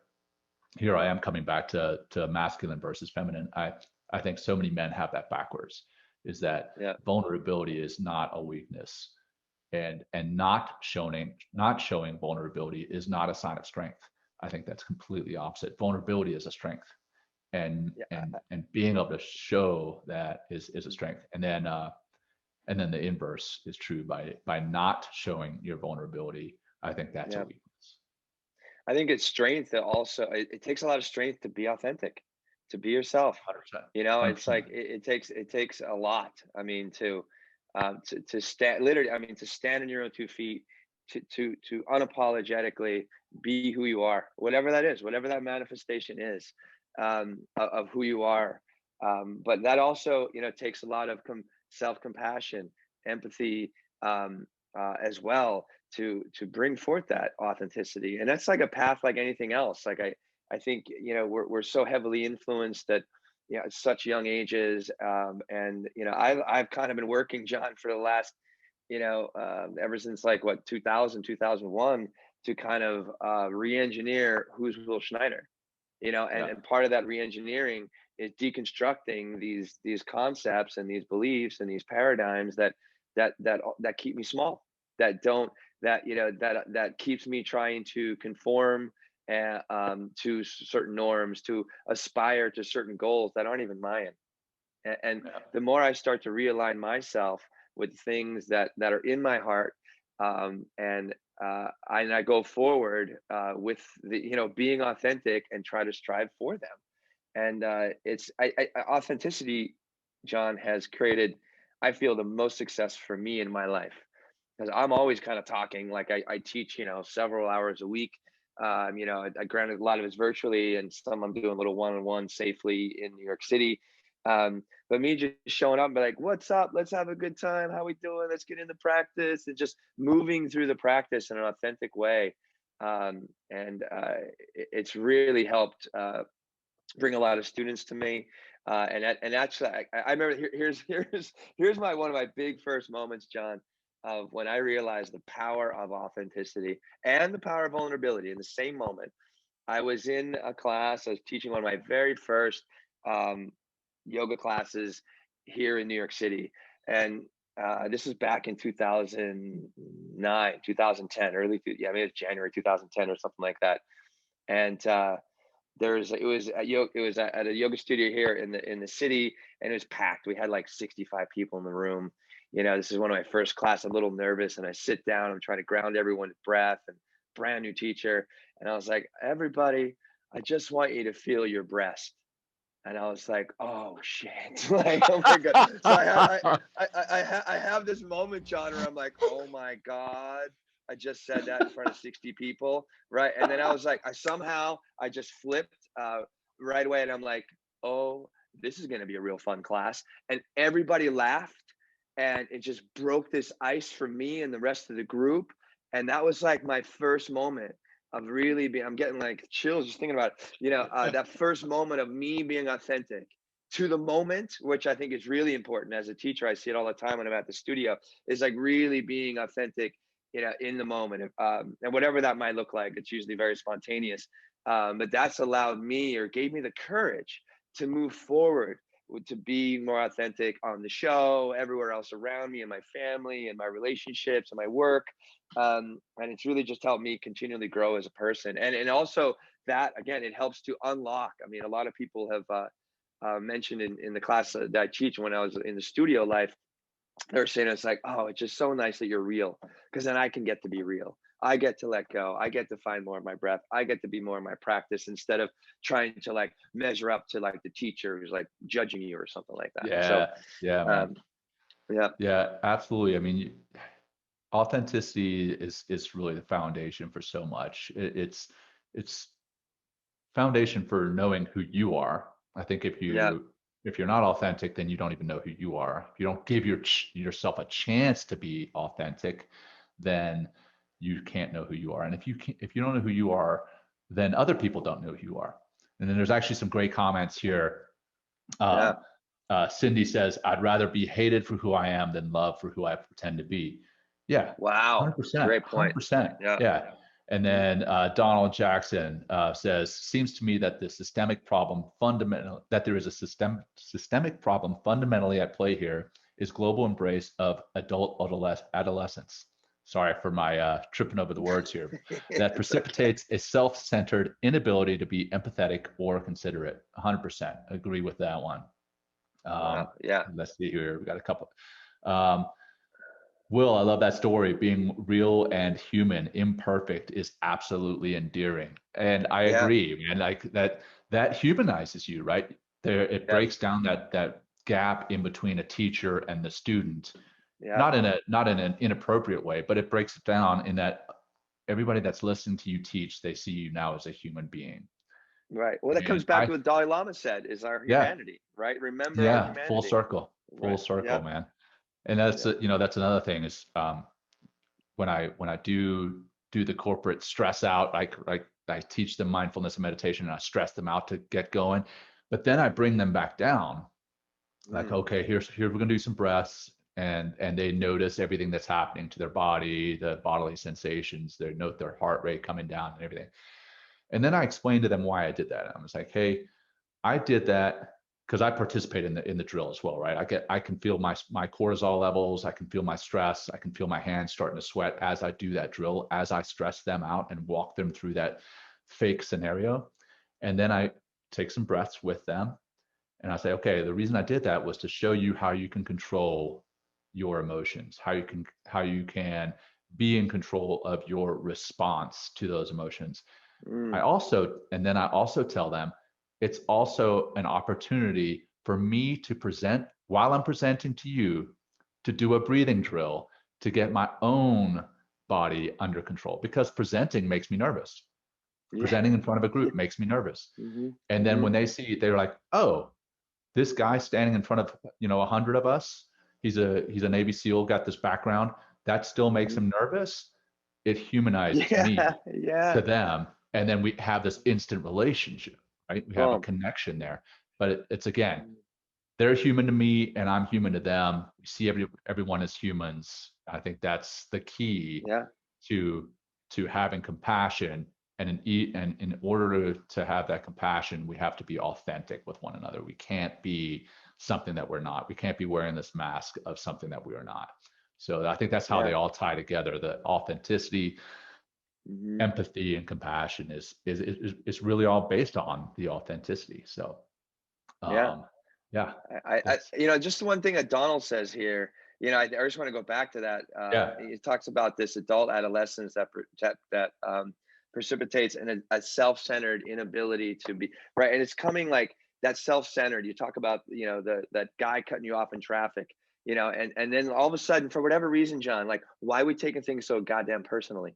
Speaker 3: here I am coming back to masculine versus feminine. I think so many men have that backwards, is that vulnerability is not a weakness, and not showing vulnerability is not a sign of strength. I think that's completely opposite. Vulnerability is a strength, and being able to show that is a strength. And then the inverse is true. By not showing your vulnerability, I think that's a weakness.
Speaker 2: I think it's strength that also, it takes a lot of strength to be authentic, to be yourself.
Speaker 3: 100%.
Speaker 2: It's like it takes a lot. I mean, to stand, literally, I mean, to stand on your own 2 feet, to unapologetically be who you are, whatever that is, whatever that manifestation is, of who you are. But that also, takes a lot of self-compassion, empathy, as well, to bring forth that authenticity. And that's like a path like anything else. Like I think, we're so heavily influenced at such young ages. And I've kind of been working, John, for the last, ever since like 2000, 2001, to kind of re-engineer who's Will Schneider, and part of that re-engineering is deconstructing these concepts and these beliefs and these paradigms that keep me small, that keeps me trying to conform to certain norms, to aspire to certain goals that aren't even mine. And the more I start to realign myself with things that are in my heart, and I go forward with being authentic and try to strive for them. And authenticity, John, has created, I feel, the most success for me in my life, because I'm always kind of talking. Like I teach, several hours a week. I granted a lot of it's virtually, and some I'm doing a little one-on-one safely in New York City. But me just showing up and be like, "What's up? Let's have a good time. How we doing? Let's get into practice," and just moving through the practice in an authentic way. It's really helped bring a lot of students to me. And actually, I remember here's my one of my big first moments, John, of when I realized the power of authenticity and the power of vulnerability in the same moment. I was in a class. I was teaching one of my very first yoga classes here in New York City, and this was back in 2009, 2010, maybe it's January 2010 or something like that. And it was at a yoga studio here in the city, and it was packed. We had like 65 people in the room. This is one of my first class. I'm a little nervous, and I sit down. I'm trying to ground everyone's breath, and brand new teacher. And I was like, "Everybody, I just want you to feel your breast." And I was like, "Oh shit!" Like, oh my god. So I have this moment, John, where I'm like, "Oh my god, I just said that in front of 60 people, right?" And then I was like, I just flipped right away, and I'm like, "Oh, this is gonna be a real fun class." And everybody laughed, and it just broke this ice for me and the rest of the group. And that was like my first moment of really being. I'm getting like chills just thinking about it. That first moment of me being authentic to the moment, which I think is really important as a teacher. I see it all the time when I'm at the studio, is like really being authentic, in the moment. And whatever that might look like, it's usually very spontaneous. But that's allowed me, or gave me the courage to move forward, to be more authentic on the show, everywhere else around me, and my family and my relationships and my work. And it's really just helped me continually grow as a person. And also that, again, it helps to unlock. I mean, a lot of people have mentioned in the class that I teach, when I was in the studio life, they're saying it's like, "Oh, it's just so nice that you're real, because then I can get to be real. I get to let go. I get to find more of my breath. I get to be more in my practice, instead of trying to like measure up to like the teacher who's like judging you or something like that." So,
Speaker 3: Yeah, man.
Speaker 2: yeah,
Speaker 3: Yeah, absolutely. I mean, authenticity is really the foundation for so much. It's foundation for knowing who you are. I think if
Speaker 2: yeah,
Speaker 3: you're not authentic, then you don't even know who you are. If you don't give yourself a chance to be authentic, then you can't know who you are. And if you don't know who you are, then other people don't know who you are. And then there's actually some great comments here.
Speaker 2: yeah.
Speaker 3: Um, Cindy says, "I'd rather be hated for who I am than loved for who I pretend to be." Yeah,
Speaker 2: Wow,
Speaker 3: 100%,
Speaker 2: great point.
Speaker 3: 100%.
Speaker 2: Yeah.
Speaker 3: Yeah. And then Donald Jackson says, "Seems to me that there is a systemic problem fundamentally at play here is global embrace of adult adolescence." Sorry for my tripping over the words here. That
Speaker 2: It's okay.
Speaker 3: precipitates a self-centered inability to be empathetic or considerate. 100% agree with that one.
Speaker 2: Wow. Yeah.
Speaker 3: Let's see here. We got a couple. Um, Will, I love that story. Being real and human, imperfect, is absolutely endearing, and I
Speaker 2: Yeah.
Speaker 3: agree, man. Like that humanizes you, right? It
Speaker 2: Yeah.
Speaker 3: breaks down that gap in between a teacher and the student,
Speaker 2: Yeah.
Speaker 3: not in an inappropriate way, but it breaks it down in that everybody that's listening to you teach, they see you now as a human being.
Speaker 2: Right. Well, that
Speaker 3: And
Speaker 2: comes back to what Dalai Lama said, is our
Speaker 3: yeah,
Speaker 2: humanity, right? Remember our
Speaker 3: yeah,
Speaker 2: humanity.
Speaker 3: full
Speaker 2: Right.
Speaker 3: circle,
Speaker 2: Yeah.
Speaker 3: man. And that's
Speaker 2: Yeah.
Speaker 3: that's another thing is when I do the corporate stress out, like I teach them mindfulness and meditation, and I stress them out to get going, but then I bring them back down. Like,
Speaker 2: Mm.
Speaker 3: okay, here we're gonna do some breaths, and they notice everything that's happening to their body, the bodily sensations. They note their heart rate coming down and everything. And then I explain to them why I did that. I was like, hey, I did that because I participate in the drill as well, right? I can feel my cortisol levels, I can feel my stress, I can feel my hands starting to sweat as I do that drill, as I stress them out and walk them through that fake scenario. And then I take some breaths with them, and I say, okay, the reason I did that was to show you how you can control your emotions, how you can be in control of your response to those emotions. I also tell them it's also an opportunity for me to present while I'm presenting to you, to do a breathing drill to get my own body under control, because presenting makes me nervous. Presenting in front of a group makes me nervous. And then when they see, they're like, oh, this guy standing in front of 100 of us, he's a Navy SEAL, got this background, that still makes him nervous. It humanizes me to them, and then we have this instant relationship, right? We have a connection there. But it's again, they're human to me and I'm human to them. We see everyone as humans. I think that's the key to having compassion. And in order to have that compassion, we have to be authentic with one another. We can't be something that we're not. We can't be wearing this mask of something that we are not. So I think that's how they all tie together. The authenticity, empathy, and compassion is really all based on the authenticity. So
Speaker 2: I just one thing that Donald says here, I just want to go back to that. He talks about this adult adolescence that precipitates a self-centered inability to be right, and it's coming like that self-centered. You talk about that guy cutting you off in traffic, and then all of a sudden, for whatever reason, John, like, why are we taking things so goddamn personally?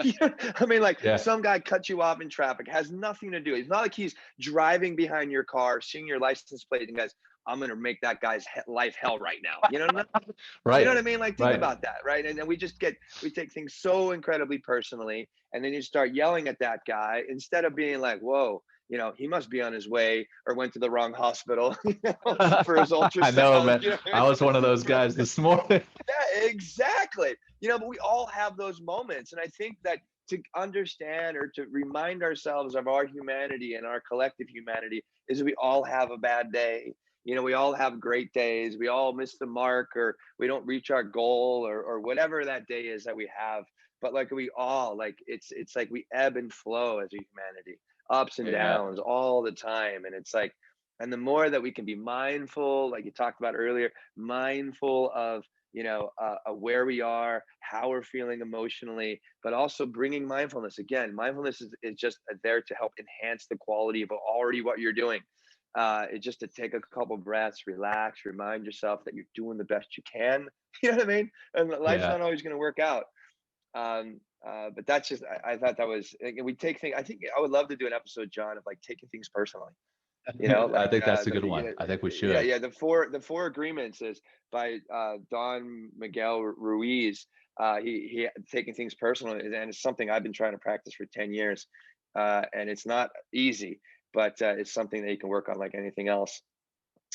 Speaker 2: I mean, like, some guy cuts you off in traffic, has nothing to do. It's not like he's driving behind your car, seeing your license plate, and guys, I'm going to make that guy's life hell right now.
Speaker 3: Right.
Speaker 2: You know what I mean? Like, think about that, right? And then we take things so incredibly personally, and then you start yelling at that guy instead of being like, whoa, he must be on his way or went to the wrong hospital for his ultrasound.
Speaker 3: I know, man. I was one of those guys this morning.
Speaker 2: Yeah, exactly. But we all have those moments. And I think that to understand or to remind ourselves of our humanity and our collective humanity is we all have a bad day. We all have great days. We all miss the mark, or we don't reach our goal, or whatever that day is that we have. But like, we all, like, it's like we ebb and flow as a humanity, ups and downs all the time. And it's like, and the more that we can be mindful, like you talked about earlier, mindful of where we are, how we're feeling emotionally, but also bringing mindfulness. Again, mindfulness is just there to help enhance the quality of already what you're doing. It's just to take a couple breaths, relax, remind yourself that you're doing the best you can. You know what I mean? And life's not always going to work out. But that's just, I thought that was, we take things, I think I would love to do an episode, John, of like taking things personally. Like,
Speaker 3: I think that's a good one. I think we should.
Speaker 2: The four agreements is by Don Miguel Ruiz. He taking things personal, and it's something I've been trying to practice for 10 years. And it's not easy, but it's something that you can work on like anything else.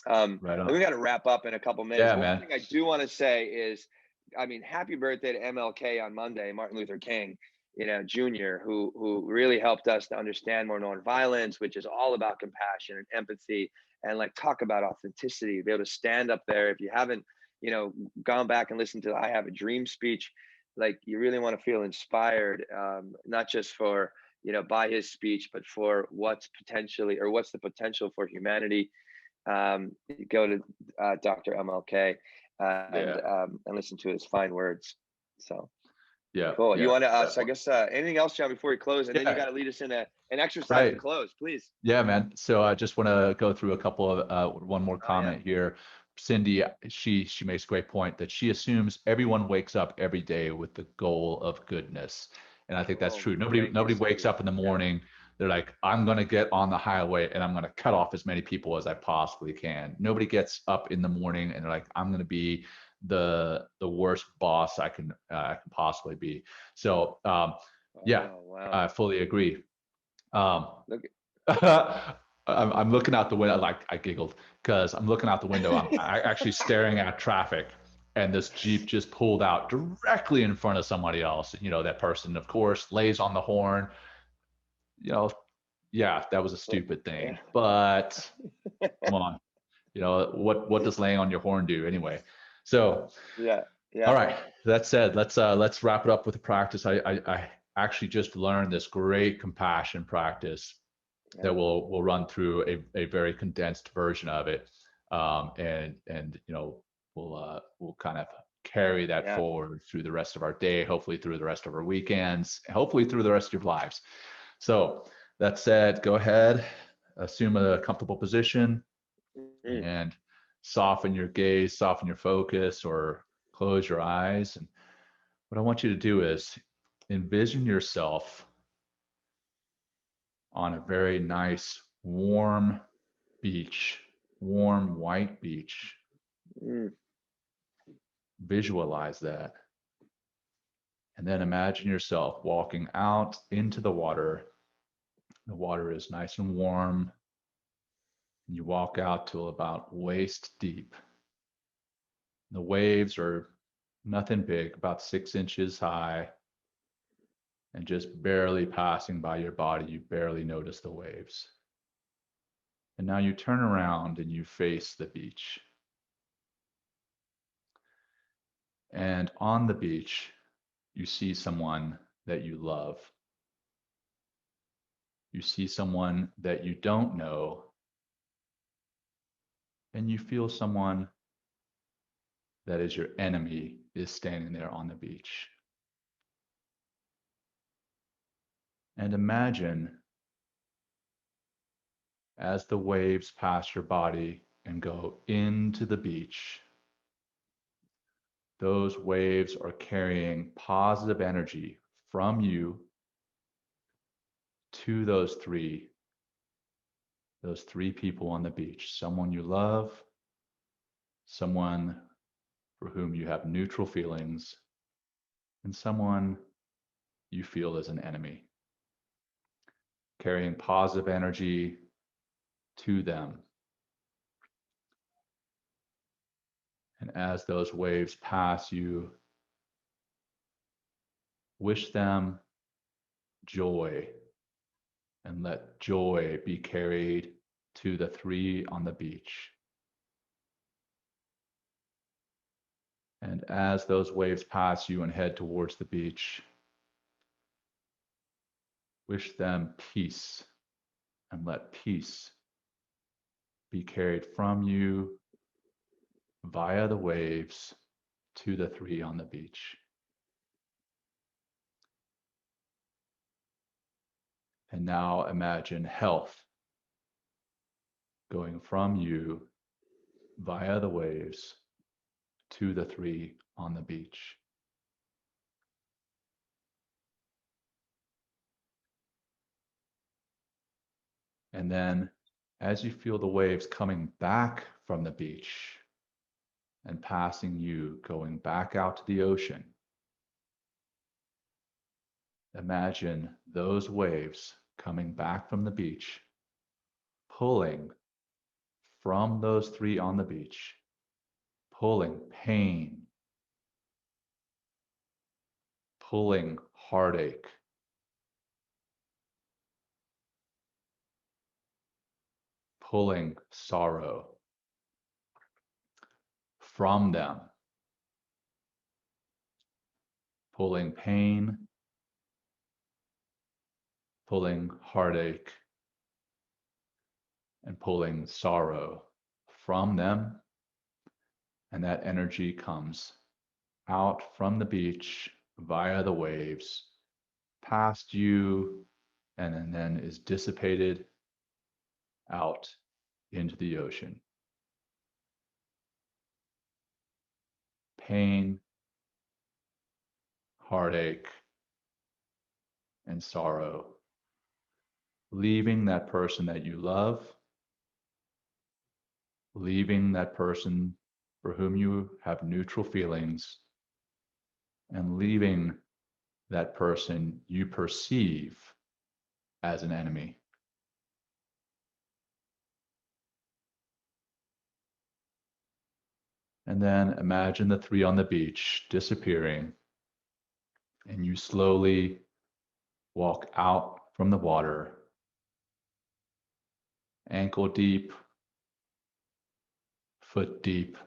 Speaker 3: Right on.
Speaker 2: We got to wrap up in a couple minutes.
Speaker 3: Yeah,
Speaker 2: One
Speaker 3: man.
Speaker 2: thing I do want to say is, happy birthday to MLK on Monday, Martin Luther King, Jr., who really helped us to understand more nonviolence, which is all about compassion and empathy, and like talk about authenticity, be able to stand up there. If you haven't, gone back and listened to I Have a Dream speech, like, you really want to feel inspired, not just for, by his speech, but for what's the potential for humanity. Go to Dr. MLK and listen to his fine words. So cool. You want to so I guess anything else, John, before we close, and then you got to lead us in an exercise to close, please.
Speaker 3: Yeah, man. So I just want to go through a couple of one more comment here. Cindy, she makes a great point that she assumes everyone wakes up every day with the goal of goodness, and I think that's true. Nobody wakes up in the morning. They're like, I'm going to get on the highway and I'm going to cut off as many people as I possibly can. Nobody gets up in the morning and they're like, I'm going to be the worst boss I can possibly be. So I fully agree. I'm looking out the window. Like, I giggled because I'm looking out the window. I'm actually staring at traffic, and this Jeep just pulled out directly in front of somebody else. That person, of course, lays on the horn. That was a stupid thing, but come on, what does laying on your horn do anyway? So all right, that said, let's wrap it up with a practice. I actually just learned this great compassion practice that we'll run through a very condensed version of it, and we'll kind of carry that forward through the rest of our day, hopefully through the rest of our weekends, hopefully through the rest of your lives. So that said, go ahead, assume a comfortable position and soften your gaze, soften your focus, or close your eyes. And what I want you to do is envision yourself on a very nice, warm beach, warm white beach. Visualize that. And then imagine yourself walking out into the water. The water is nice and warm. You walk out to about waist deep. The waves are nothing big, about 6 inches high, and just barely passing by your body. You barely notice the waves. And now you turn around and you face the beach. And on the beach, you see someone that you love. You see someone that you don't know. And you feel someone that is your enemy is standing there on the beach. And imagine as the waves pass your body and go into the beach, those waves are carrying positive energy from you to those three people on the beach. Someone you love, someone for whom you have neutral feelings, and someone you feel is an enemy. Carrying positive energy to them. And as those waves pass you, wish them joy and let joy be carried to the three on the beach. And as those waves pass you and head towards the beach, wish them peace and let peace be carried from you via the waves to the three on the beach. And now imagine health going from you via the waves to the three on the beach. And then as you feel the waves coming back from the beach and passing you, going back out to the ocean, imagine those waves coming back from the beach, pulling from those three on the beach, pulling pain, pulling heartache, pulling sorrow from them, pulling pain, pulling heartache, and pulling sorrow from them. And that energy comes out from the beach via the waves, past you, and then is dissipated out into the ocean. Pain, heartache, and sorrow, leaving that person that you love, leaving that person for whom you have neutral feelings, and leaving that person you perceive as an enemy. And then imagine the three on the beach disappearing, and you slowly walk out from the water, ankle deep, foot deep,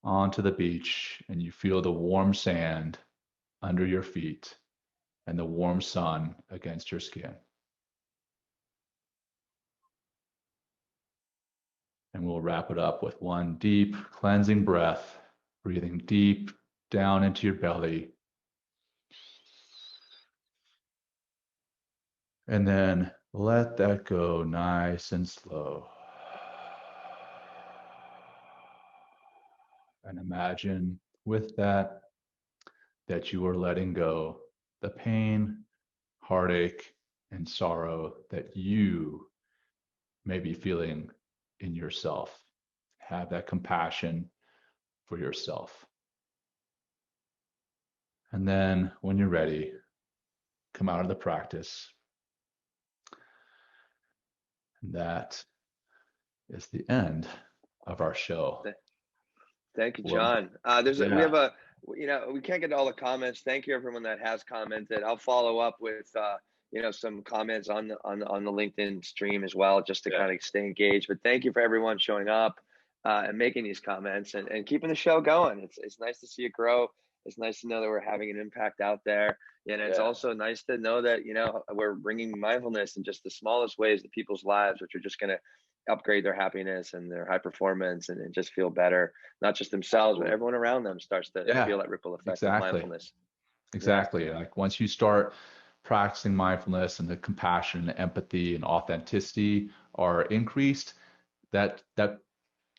Speaker 3: onto the beach, and you feel the warm sand under your feet and the warm sun against your skin. And we'll wrap it up with one deep cleansing breath, breathing deep down into your belly. And then let that go nice and slow. And imagine with that you are letting go the pain, heartache, and sorrow that you may be feeling in yourself. Have that compassion for yourself. And then when you're ready, come out of the practice. And that is the end of our show.
Speaker 2: Thank you, John. We have a, we can't get to all the comments. Thank you everyone that has commented. I'll follow up with some comments on the LinkedIn stream as well, just to kind of stay engaged. But thank you for everyone showing up and making these comments and keeping the show going. It's nice to see it grow. It's nice to know that we're having an impact out there. And it's also nice to know that, we're bringing mindfulness in just the smallest ways to people's lives, which are just going to upgrade their happiness and their high performance and just feel better, not just themselves, but everyone around them starts to feel that ripple effect of mindfulness.
Speaker 3: Exactly. Like once you start practicing mindfulness and the compassion and empathy and authenticity are increased, that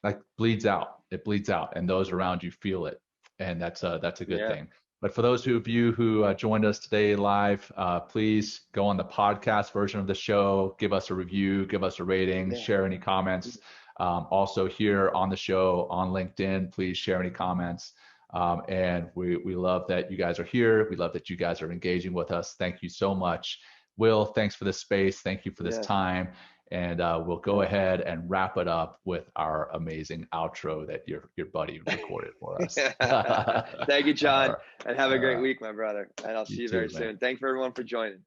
Speaker 3: like bleeds out. It bleeds out and those around you feel it. And that's a good thing. But for those of you who joined us today live, please go on the podcast version of the show, give us a review, give us a rating, share any comments. Also here on the show on LinkedIn, please share any comments. And we love that you guys are here. We love that you guys are engaging with us. Thank you so much. Will, thanks for this space. Thank you for this time. And we'll go ahead and wrap it up with our amazing outro that your buddy recorded for us.
Speaker 2: Thank you, John. And have a great week, my brother. And I'll see you very soon. Thanks for everyone for joining.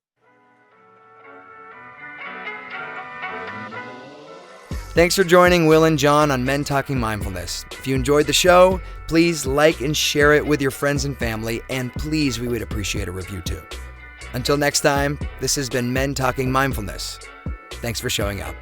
Speaker 1: Thanks for joining Will and John on Men Talking Mindfulness. If you enjoyed the show, please like and share it with your friends and family. And please, we would appreciate a review too. Until next time, this has been Men Talking Mindfulness. Thanks for showing up.